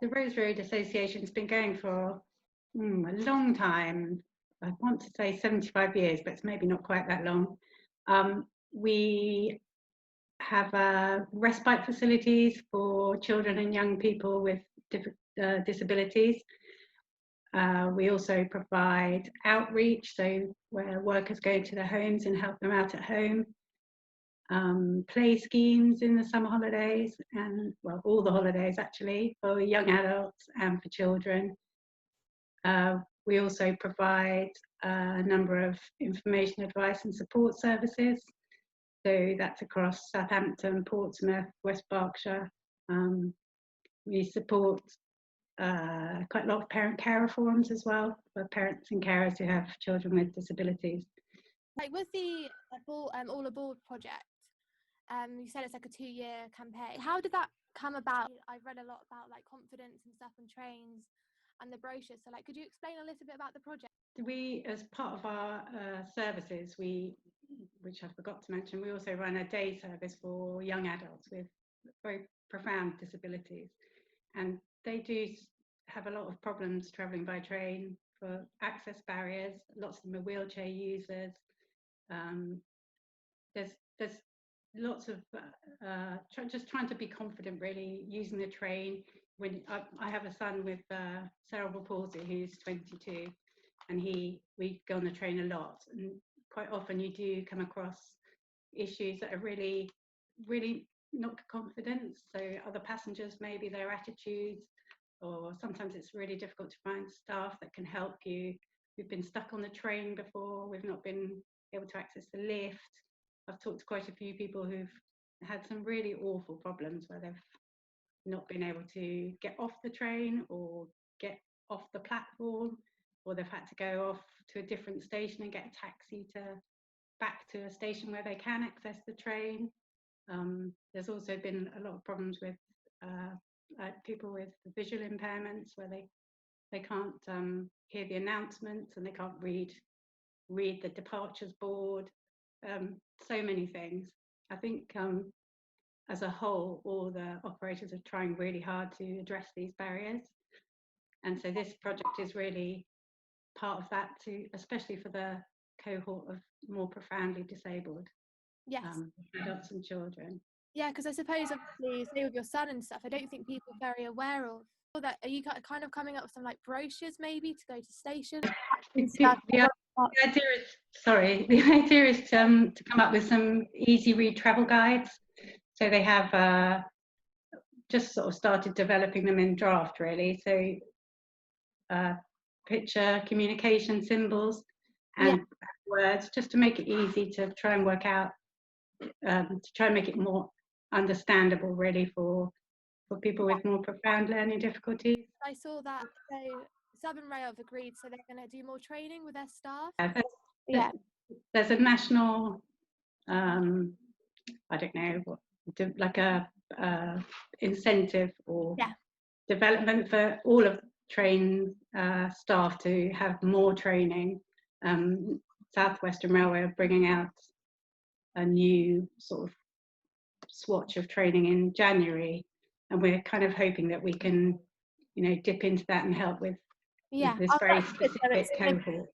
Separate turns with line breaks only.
the Rose Road Association's been going for a long time. I want to say 75 years, but it's maybe not quite that long. We have respite facilities for children and young people with disabilities. We also provide outreach, so where workers go to their homes and help them out at home. Play schemes in the summer holidays, and well, all the holidays actually, for young adults and for children. We also provide a number of information, advice and support services. So that's across Southampton, Portsmouth, West Berkshire. We support quite a lot of parent carer forums as well, for parents and carers who have children with disabilities.
Like with the All Aboard project, you said it's like a 2-year campaign. How did that come about? I've read a lot about like confidence and stuff and trains and the brochure. So like, could you explain a little bit about the project?
We, as part of our services, which I forgot to mention, we also run a day service for young adults with very profound disabilities. And they do have a lot of problems travelling by train for access barriers. Lots of them are wheelchair users. There's lots of just trying to be confident, really, using the train. When I have a son with cerebral palsy who's 22, and we go on the train a lot, and quite often you do come across issues that are really, really knock confidence. So other passengers, maybe their attitudes, or sometimes it's really difficult to find staff that can help you. We've been stuck on the train before, we've not been able to access the lift. I've talked to quite a few people who've had some really awful problems where they've not been able to get off the train or get off the platform, or they've had to go off to a different station and get a taxi back to a station where they can access the train. There's also been a lot of problems with people with visual impairments, where they can't hear the announcements and they can't read the departures board. So many things. I think as a whole, all the operators are trying really hard to address these barriers, and so this project is really part of that too, especially for the cohort of more profoundly disabled adults and children.
Yeah, because I suppose, obviously, say with your son and stuff, I don't think people are very aware of that. Are you kind of coming up with some like brochures maybe to go to stations?
The idea is to come up with some easy read travel guides. So they have just sort of started developing them in draft, really. So picture, communication symbols and words, just to make it easy to try and work out, to try and make it more understandable, really, for people with more profound learning difficulties.
I saw that. So Southern Rail have agreed, so they're going to do more training with their staff.
There's a national, I don't know, like a incentive or development for all of train staff to have more training. South Western Railway are bringing out a new sort of swatch of training in January, and we're kind of hoping that we can, dip into that and help with this very specific cohort.